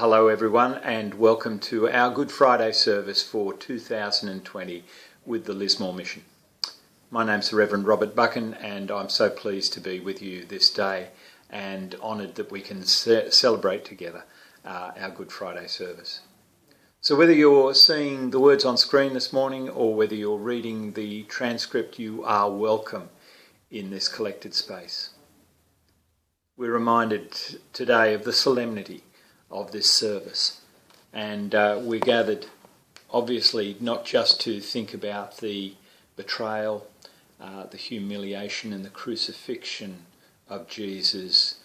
hello everyone, and welcome to our Good Friday service for 2020 with the Lismore Mission. My name's the Reverend Robert Buchan, and I'm so pleased to be with you this day and honoured that we can celebrate together our Good Friday service. So whether you're seeing the words on screen this morning or whether you're reading the transcript, you are welcome in this collected space. We're reminded today of the solemnity of this service, and we're gathered obviously not just to think about the betrayal, the humiliation and the crucifixion of Jesus,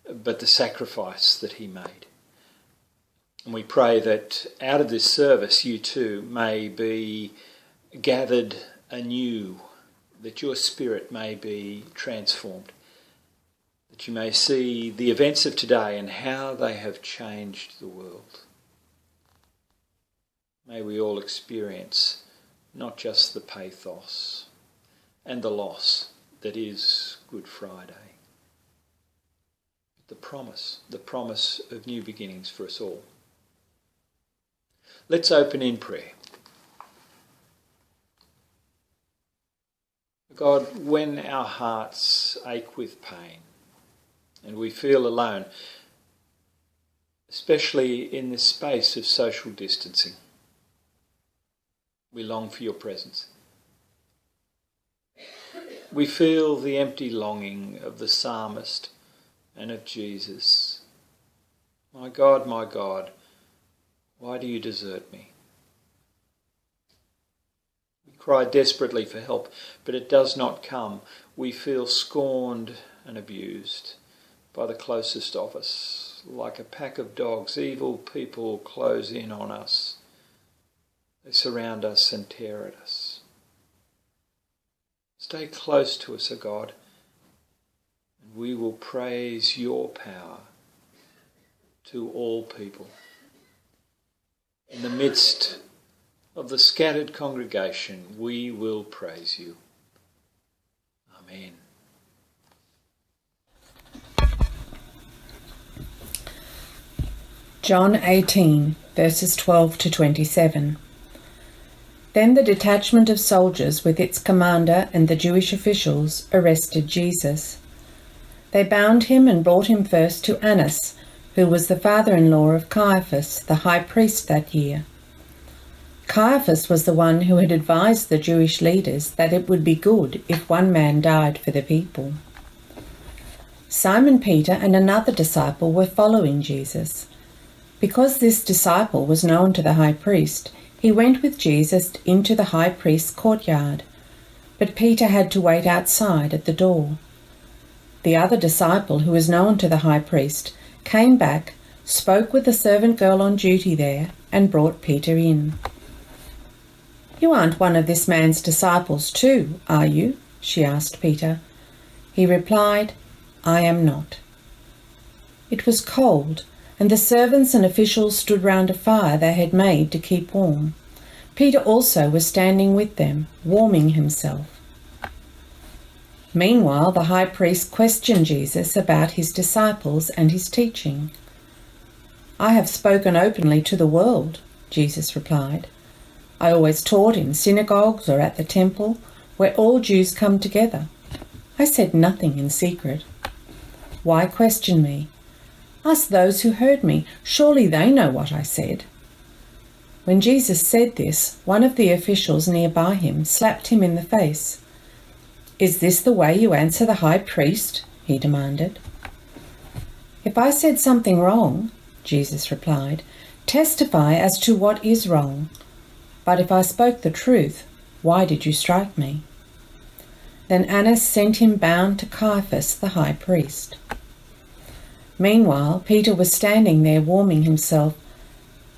but the sacrifice that he made. And we pray that out of this service you too may be gathered anew, that your spirit may be transformed, that you may see the events of today and how they have changed the world. May we all experience not just the pathos and the loss that is Good Friday, but the promise of new beginnings for us all. Let's open in prayer. God, when our hearts ache with pain and we feel alone, especially in this space of social distancing, we long for your presence. We feel the empty longing of the psalmist and of Jesus. My God, why do you desert me? We cry desperately for help, but it does not come. We feel scorned and abused by the closest of us. Like a pack of dogs, evil people close in on us. They surround us and tear at us. Stay close to us, O God, and we will praise your power to all people. In the midst of the scattered congregation, we will praise you. Amen. John 18, verses 12 to 27. Then the detachment of soldiers with its commander and the Jewish officials arrested Jesus. They bound him and brought him first to Annas, who was the father-in-law of Caiaphas, the high priest that year. Caiaphas was the one who had advised the Jewish leaders that it would be good if one man died for the people. Simon Peter and another disciple were following Jesus. Because this disciple was known to the high priest, he went with Jesus into the high priest's courtyard, but Peter had to wait outside at the door. The other disciple, who was known to the high priest, came back, spoke with the servant girl on duty there, and brought Peter in. "You aren't one of this man's disciples too, are you?" she asked Peter. He replied, "I am not." It was cold, and the servants and officials stood round a fire they had made to keep warm. Peter also was standing with them, warming himself. Meanwhile, the high priest questioned Jesus about his disciples and his teaching. "I have spoken openly to the world," Jesus replied. "I always taught in synagogues or at the temple, where all Jews come together. I said nothing in secret. Why question me? Ask those who heard me. Surely they know what I said." When Jesus said this, one of the officials nearby him slapped him in the face. "Is this the way you answer the high priest?" he demanded. "If I said something wrong," Jesus replied, "testify as to what is wrong. But if I spoke the truth, why did you strike me?" Then Annas sent him bound to Caiaphas the high priest. Meanwhile, Peter was standing there warming himself,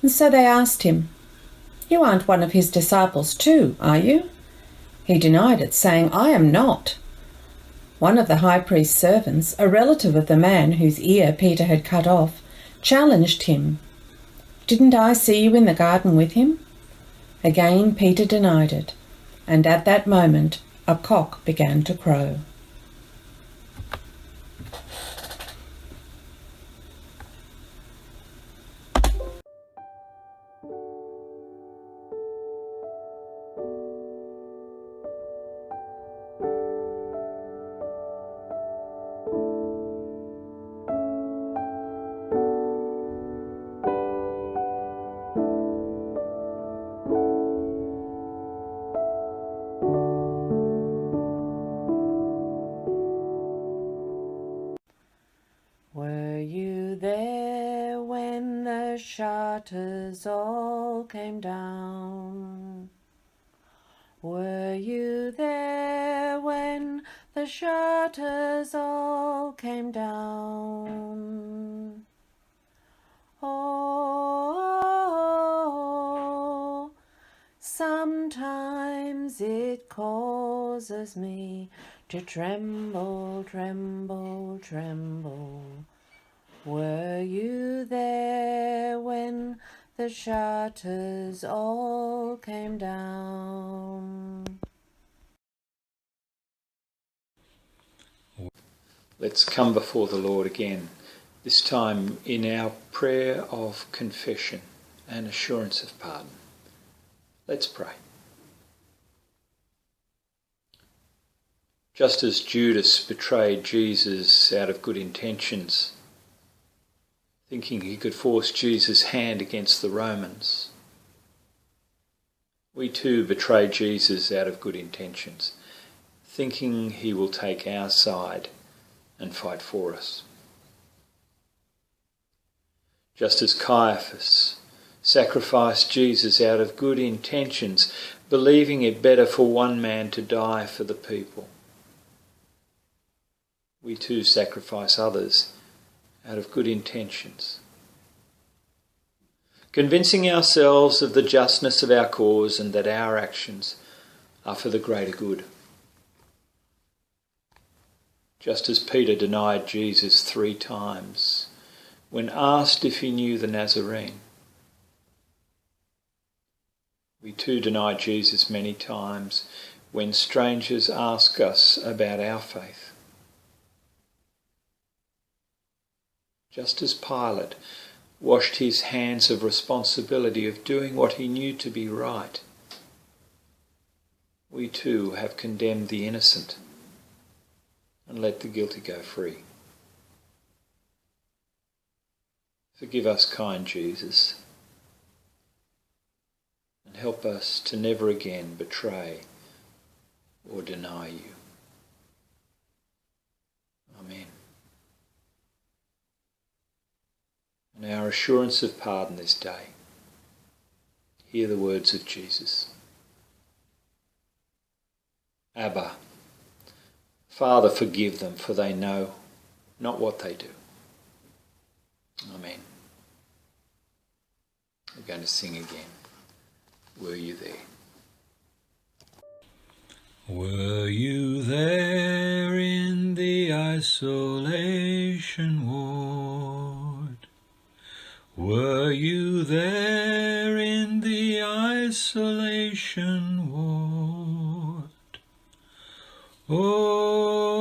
and so they asked him, "You aren't one of his disciples too, are you?" He denied it, saying, "I am not." One of the high priest's servants, a relative of the man whose ear Peter had cut off, challenged him. "Didn't I see you in the garden with him?" Again Peter denied it, and at that moment a cock began to crow. shutters all came down. Were you there when the shutters all came down? Oh, sometimes it causes me to tremble, tremble, tremble. Were you there when the shutters all came down? Let's come before the Lord again, this time in our prayer of confession and assurance of pardon. Let's pray. Just as Judas betrayed Jesus out of good intentions, thinking he could force Jesus' hand against the Romans, we too betray Jesus out of good intentions, thinking he will take our side and fight for us. Just as Caiaphas sacrificed Jesus out of good intentions, believing it better for one man to die for the people, we too sacrifice others out of good intentions, convincing ourselves of the justness of our cause and that our actions are for the greater good. Just as Peter denied Jesus 3 times when asked if he knew the Nazarene, we too deny Jesus many times when strangers ask us about our faith. Just as Pilate washed his hands of responsibility of doing what he knew to be right, we too have condemned the innocent and let the guilty go free. Forgive us, kind Jesus, and help us to never again betray or deny you. Amen. And our assurance of pardon this day, hear the words of Jesus. Abba, Father, forgive them, for they know not what they do. Amen. We're going to sing again. Were you there? Were you there in the isolation ward? Were you there in the isolation ward? Oh,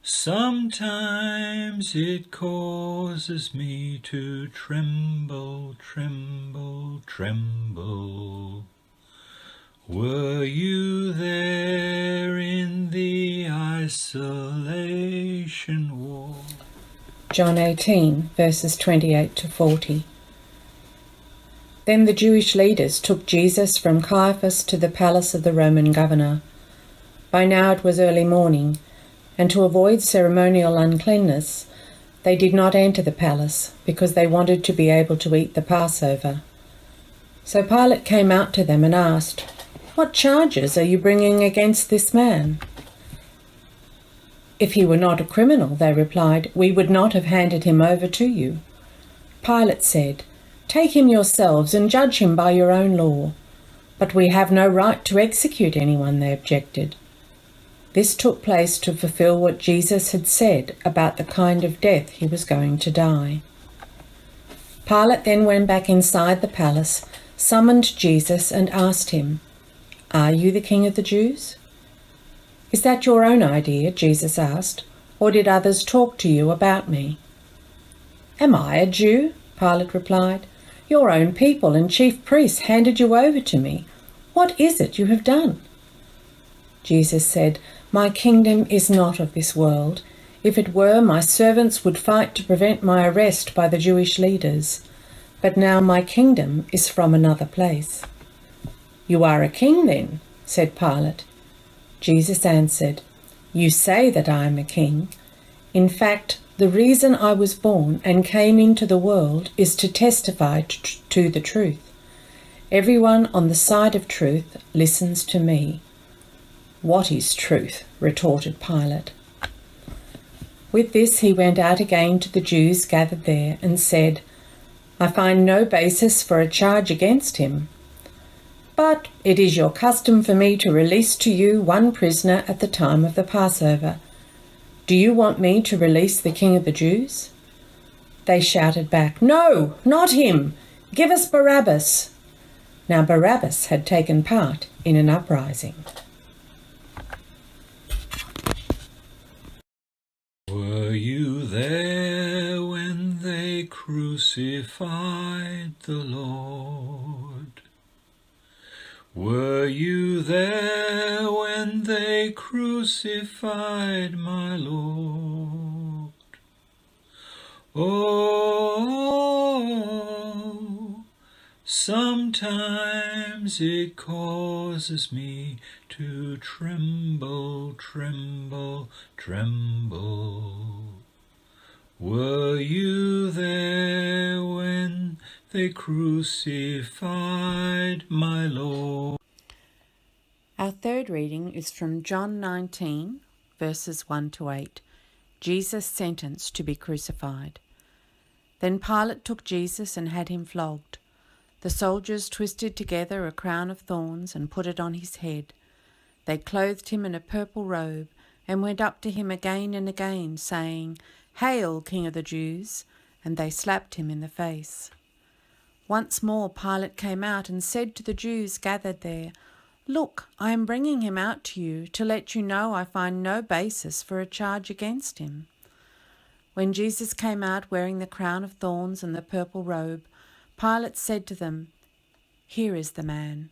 sometimes it causes me to tremble, tremble, tremble. Were you there in the isolation ward? John 18, verses 28 to 40. Then the Jewish leaders took Jesus from Caiaphas to the palace of the Roman governor. By now it was early morning, and to avoid ceremonial uncleanness, they did not enter the palace, because they wanted to be able to eat the Passover. So Pilate came out to them and asked, "What charges are you bringing against this man?" "If he were not a criminal," they replied, "we would not have handed him over to you." Pilate said, "Take him yourselves and judge him by your own law." "But we have no right to execute anyone," they objected. This took place to fulfill what Jesus had said about the kind of death he was going to die. Pilate then went back inside the palace, summoned Jesus and asked him, "Are you the King of the Jews?" "Is that your own idea?" Jesus asked, "or did others talk to you about me?" "Am I a Jew?" Pilate replied. "Your own people and chief priests handed you over to me. What is it you have done?" Jesus said, "My kingdom is not of this world. If it were, my servants would fight to prevent my arrest by the Jewish leaders. But now my kingdom is from another place." "You are a king then?" said Pilate. Jesus answered, "You say that I am a king. In fact, the reason I was born and came into the world is to testify to the truth. Everyone on the side of truth listens to me." "What is truth?" retorted Pilate. With this he went out again to the Jews gathered there and said, "I find no basis for a charge against him. But it is your custom for me to release to you one prisoner at the time of the Passover. Do you want me to release the King of the Jews?" They shouted back, "No, not him! Give us Barabbas!" Now Barabbas had taken part in an uprising. Were you there when they crucified the Lord? Were you there when they crucified my Lord? Oh, sometimes it causes me to tremble, tremble, tremble. Were you there when they crucified my Lord? Our third reading is from John 19, verses 1 to 8. Jesus sentenced to be crucified. Then Pilate took Jesus and had him flogged. The soldiers twisted together a crown of thorns and put it on his head. They clothed him in a purple robe and went up to him again and again, saying, "Hail, King of the Jews!" And they slapped him in the face. Once more Pilate came out and said to the Jews gathered there, "Look, I am bringing him out to you to let you know I find no basis for a charge against him." When Jesus came out wearing the crown of thorns and the purple robe, Pilate said to them, "Here is the man."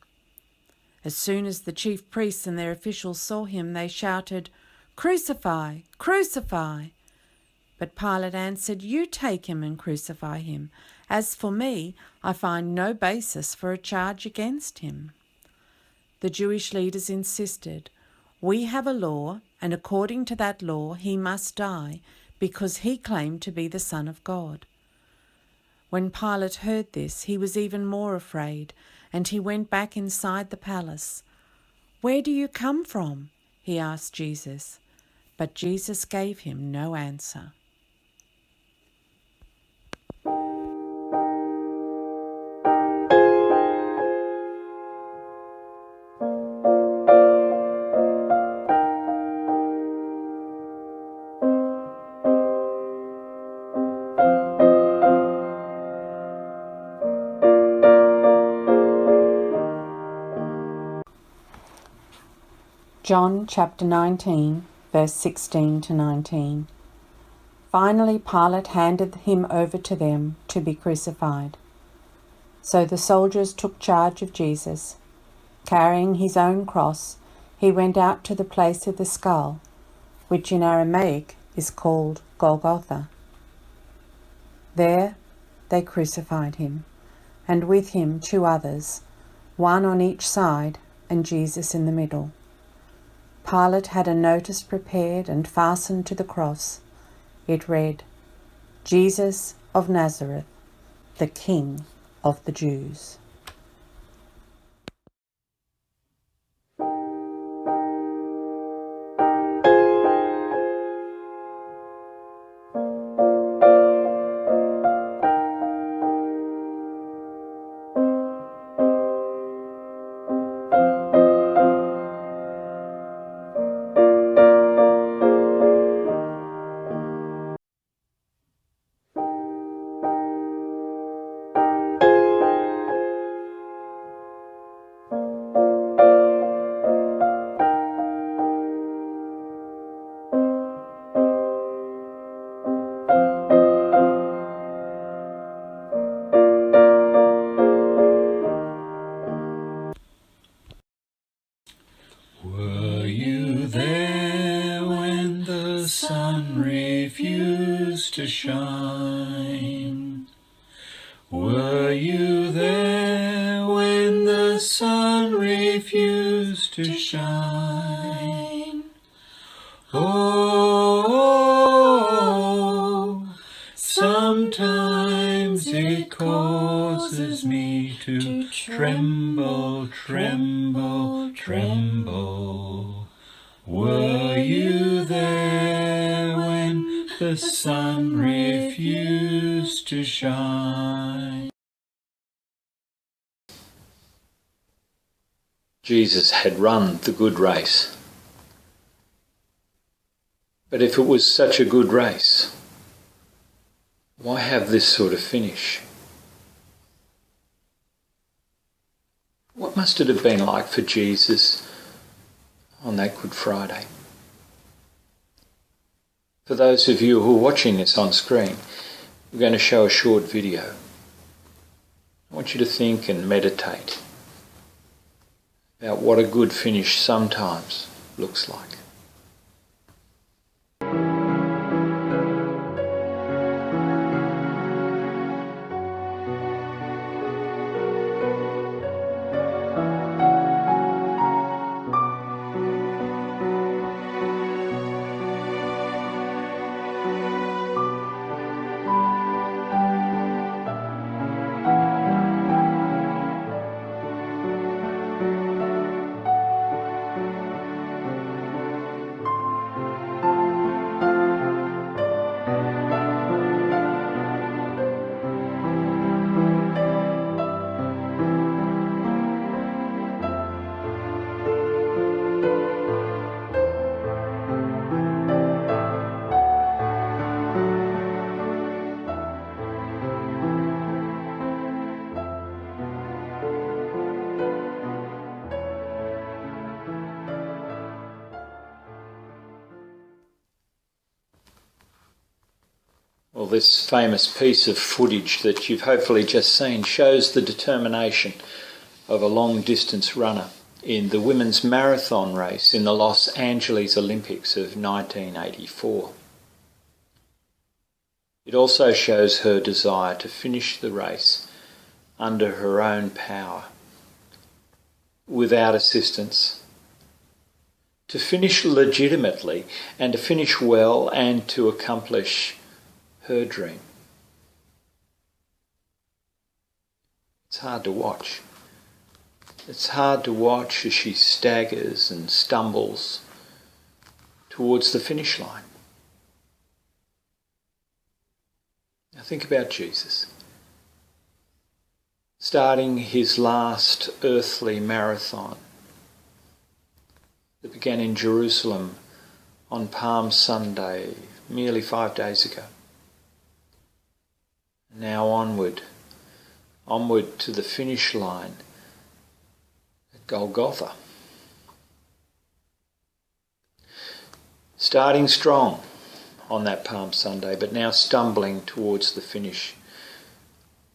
As soon as the chief priests and their officials saw him, they shouted, "Crucify! Crucify!" But Pilate answered, "You take him and crucify him. As for me, I find no basis for a charge against him." The Jewish leaders insisted, "We have a law, and according to that law he must die, because he claimed to be the Son of God." When Pilate heard this, he was even more afraid, and he went back inside the palace. "Where do you come from?" he asked Jesus. But Jesus gave him no answer. John chapter 19, verse 16 to 19. Finally Pilate handed him over to them to be crucified. So the soldiers took charge of Jesus. Carrying his own cross, he went out to the place of the skull, which in Aramaic is called Golgotha. There they crucified him, and with him 2 others, one on each side and Jesus in the middle. Pilate had a notice prepared and fastened to the cross. It read, "Jesus of Nazareth, the King of the Jews." Were you there when the sun refused to shine? Were you there when the sun refused to shine? Oh, to tremble, tremble, tremble. Were you there when the sun refused to shine? Jesus had run the good race. But if it was such a good race, why have this sort of finish? What must it have been like for Jesus on that Good Friday? For those of you who are watching this on screen, we're going to show a short video. I want you to think and meditate about what a good finish sometimes looks like. Well, this famous piece of footage that you've hopefully just seen shows the determination of a long-distance runner in the women's marathon race in the Los Angeles Olympics of 1984. It also shows her desire to finish the race under her own power, without assistance, to finish legitimately and to finish well and to accomplish her dream. It's hard to watch. It's hard to watch as she staggers and stumbles towards the finish line. Now think about Jesus, starting his last earthly marathon that began in Jerusalem on Palm Sunday, merely 5 days ago. Now onward to the finish line at Golgotha. Starting strong on that Palm Sunday, but now stumbling towards the finish.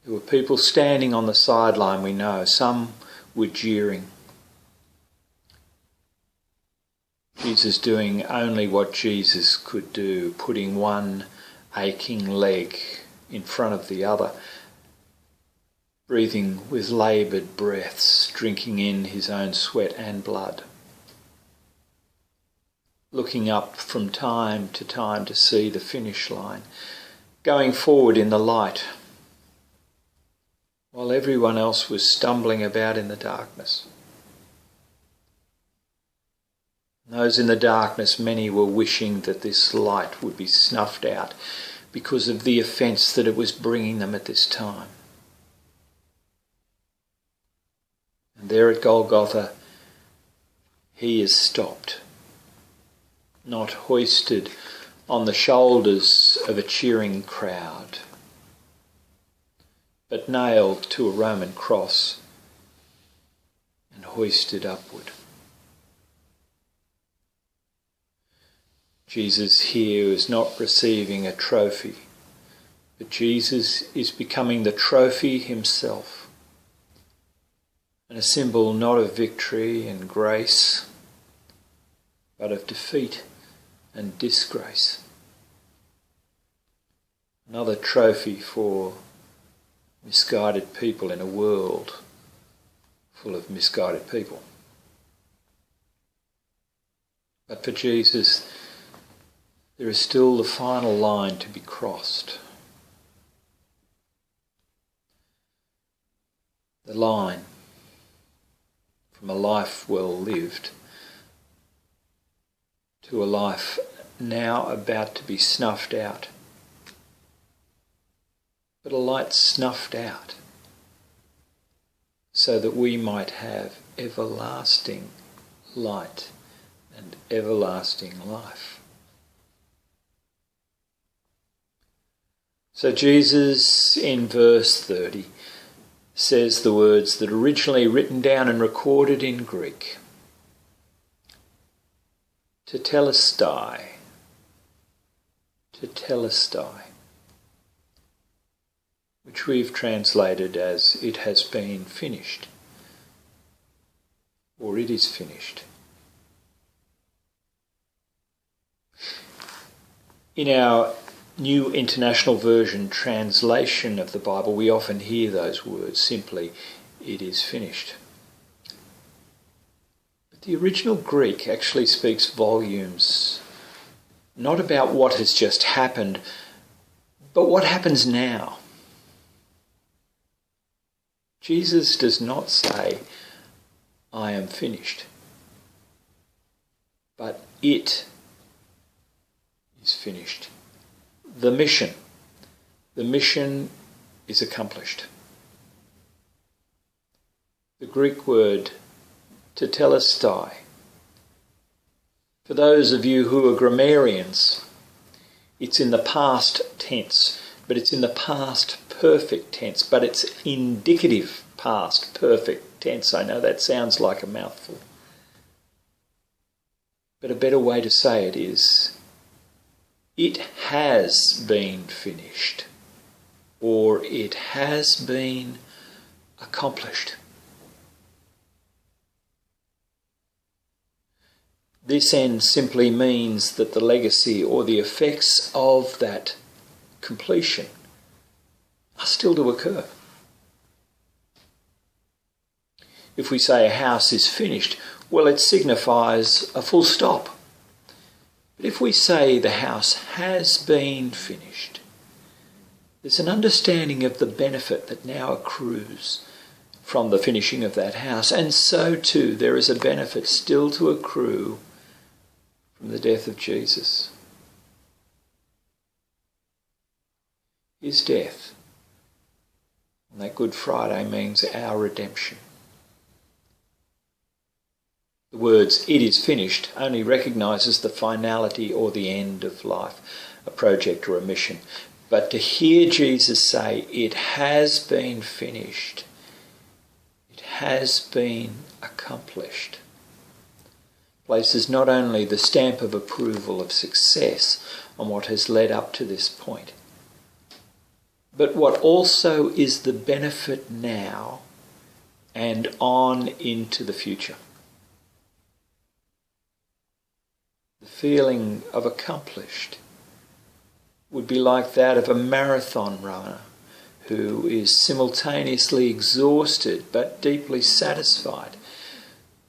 There were people standing on the sideline, we know. Some were jeering. Jesus doing only what Jesus could do, putting one aching leg in front of the other, breathing with laboured breaths, drinking in his own sweat and blood, looking up from time to see the finish line, going forward in the light, while everyone else was stumbling about in the darkness. Those in the darkness, many were wishing that this light would be snuffed out because of the offence that it was bringing them at this time. And there at Golgotha, he is stopped, not hoisted on the shoulders of a cheering crowd, but nailed to a Roman cross and hoisted upward. Jesus here is not receiving a trophy, but Jesus is becoming the trophy himself, and a symbol not of victory and grace, but of defeat and disgrace. Another trophy for misguided people in a world full of misguided people. But for Jesus, there is still the final line to be crossed. The line from a life well lived to a life now about to be snuffed out. But a light snuffed out so that we might have everlasting light and everlasting life. So Jesus, in verse 30, says the words that are originally written down and recorded in Greek. Tetelestai. Tetelestai. Which we've translated as it has been finished, or it is finished. In our New International Version translation of the Bible, we often hear those words simply, it is finished. But the original Greek actually speaks volumes, not about what has just happened, but what happens now. Jesus does not say, I am finished, but it is finished. The mission is accomplished. The Greek word tetelestai, for those of you who are grammarians, it's in the past tense, but it's in the past perfect tense, but it's indicative past perfect tense. I know that sounds like a mouthful, but a better way to say it is, it has been finished, or it has been accomplished. This end simply means that the legacy or the effects of that completion are still to occur. If we say a house is finished, well, it signifies a full stop. But if we say the house has been finished, there's an understanding of the benefit that now accrues from the finishing of that house. And so too, there is a benefit still to accrue from the death of Jesus. His death on that Good Friday means our redemption. The words, it is finished, only recognises the finality or the end of life, a project or a mission. But to hear Jesus say, it has been finished, it has been accomplished, places not only the stamp of approval of success on what has led up to this point, but what also is the benefit now and on into the future. The feeling of accomplished would be like that of a marathon runner who is simultaneously exhausted but deeply satisfied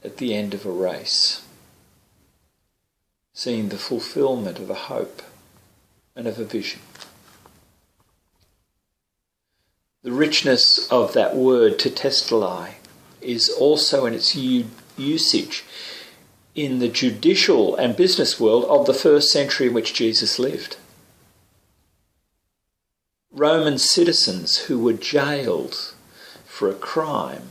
at the end of a race, seeing the fulfilment of a hope and of a vision. The richness of that word, tetelestai, is also in its usage in the judicial and business world of the first century in which Jesus lived. Roman citizens who were jailed for a crime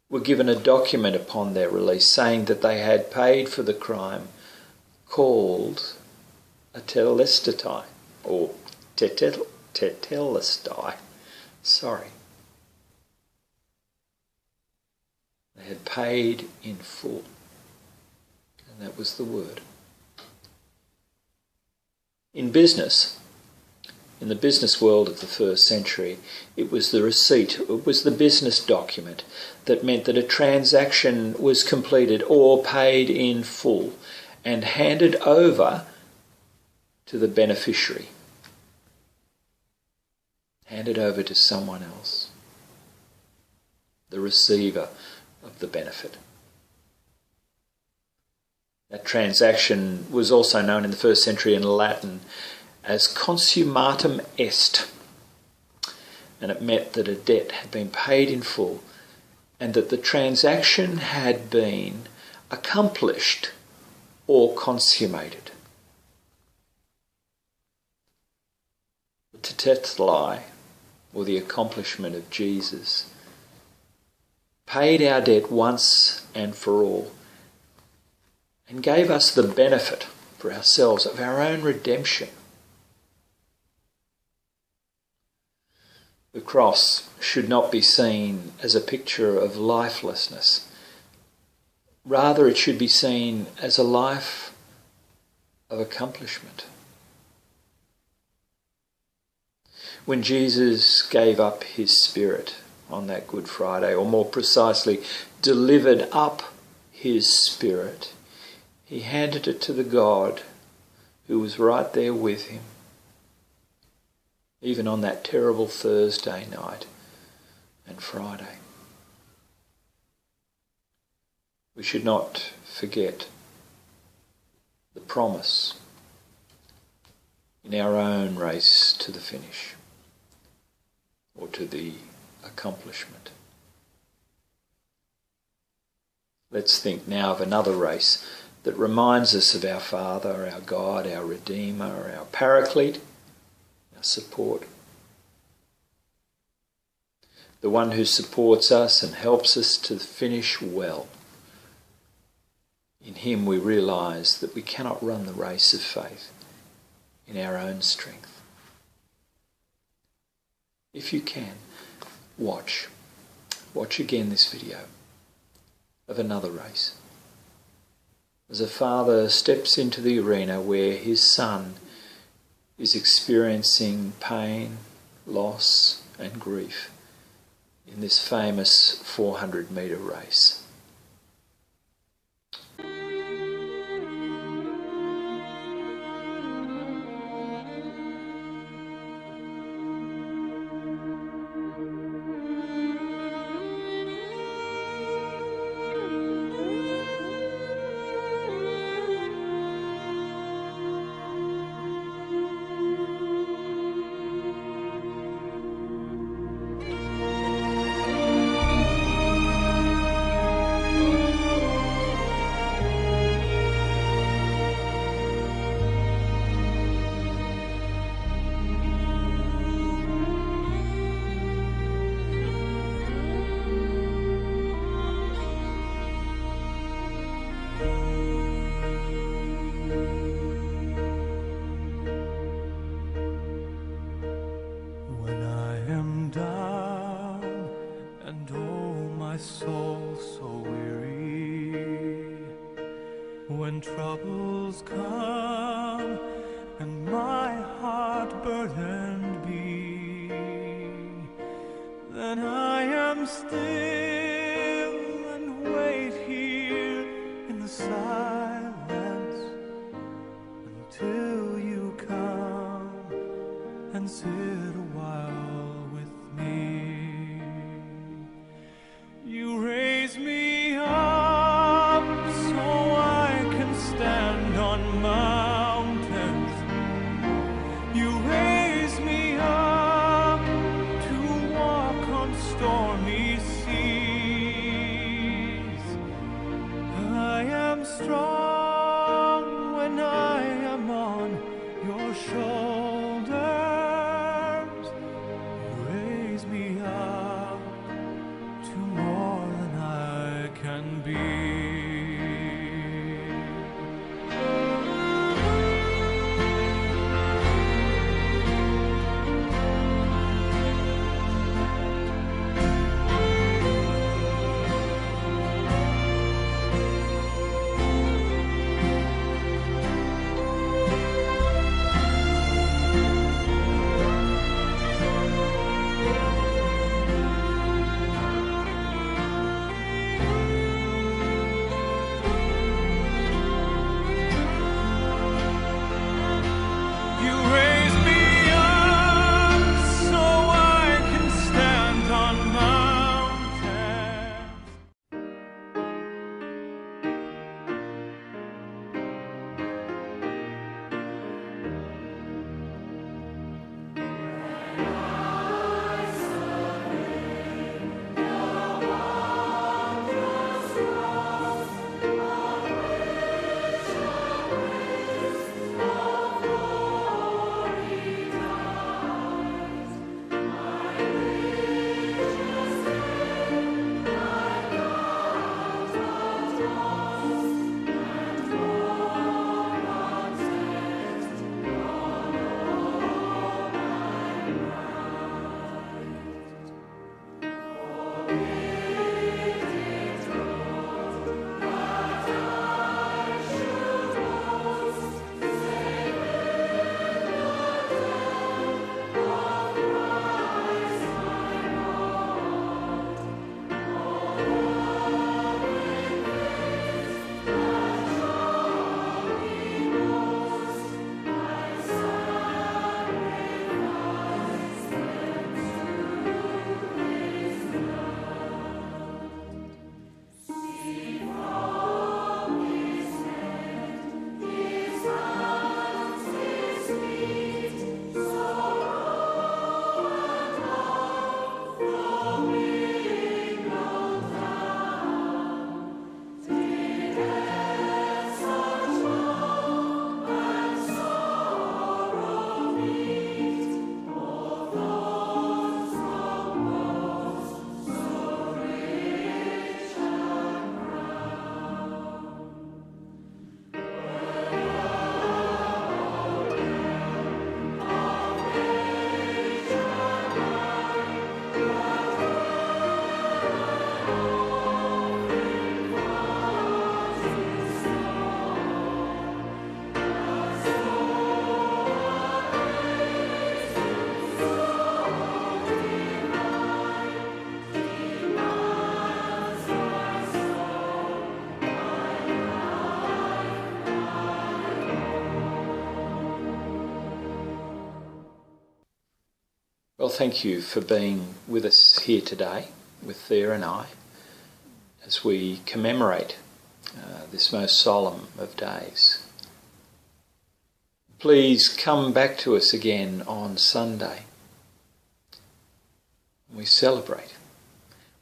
were given a document upon their release saying that they had paid for the crime called a tetelestai, or tetelestai. They had paid in full. And that was the word. In business, in the business world of the first century, it was the receipt, it was the business document that meant that a transaction was completed or paid in full and handed over to the beneficiary, handed over to someone else, the receiver of the benefit. That transaction was also known in the first century in Latin as consummatum est. and it meant that a debt had been paid in full and that the transaction had been accomplished or consummated. The tetelestai, or the accomplishment of Jesus, paid our debt once and for all and gave us the benefit for ourselves of our own redemption. The cross should not be seen as a picture of lifelessness. Rather, it should be seen as a life of accomplishment. When Jesus gave up his spirit on that Good Friday, or more precisely, delivered up his spirit, he handed it to the God who was right there with him, even on that terrible Thursday night and Friday. We should not forget the promise in our own race to the finish, or to the accomplishment. Let's think now of another race that reminds us of our Father, our God, our Redeemer, our Paraclete, our support. The one who supports us and helps us to finish well. In him we realise that we cannot run the race of faith in our own strength. If you can, watch again this video of another race. As a father steps into the arena where his son is experiencing pain, loss and grief in this famous 400-metre race. soul so weary, when troubles come and my heart burdened be, then I am still and wait here in the silence until you come and sit a while with me. You raise me up so I can stand on mountains. You raise me up to walk on stormy seas. I am strong when I am on your shoulders. You raise me up to more than I can be. thank you for being with us here today, with Thea and I, as we commemorate this most solemn of days. Please come back to us again on Sunday. We celebrate,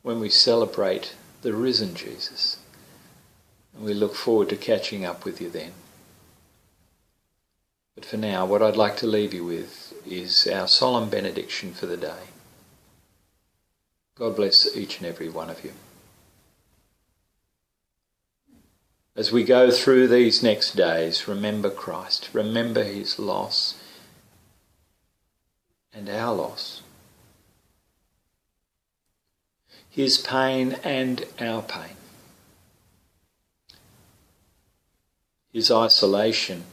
when we celebrate the risen Jesus. And we look forward to catching up with you then. But for now, what I'd like to leave you with is our solemn benediction for the day. God bless each and every one of you. As we go through these next days, remember Christ, remember his loss and our loss, his pain and our pain, his isolation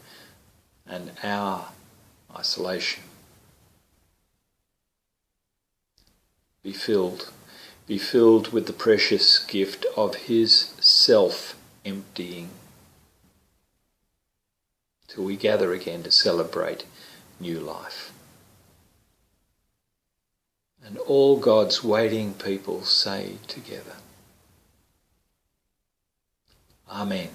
and our isolation. Be filled with the precious gift of his self-emptying, till we gather again to celebrate new life. And all God's waiting people say together, Amen.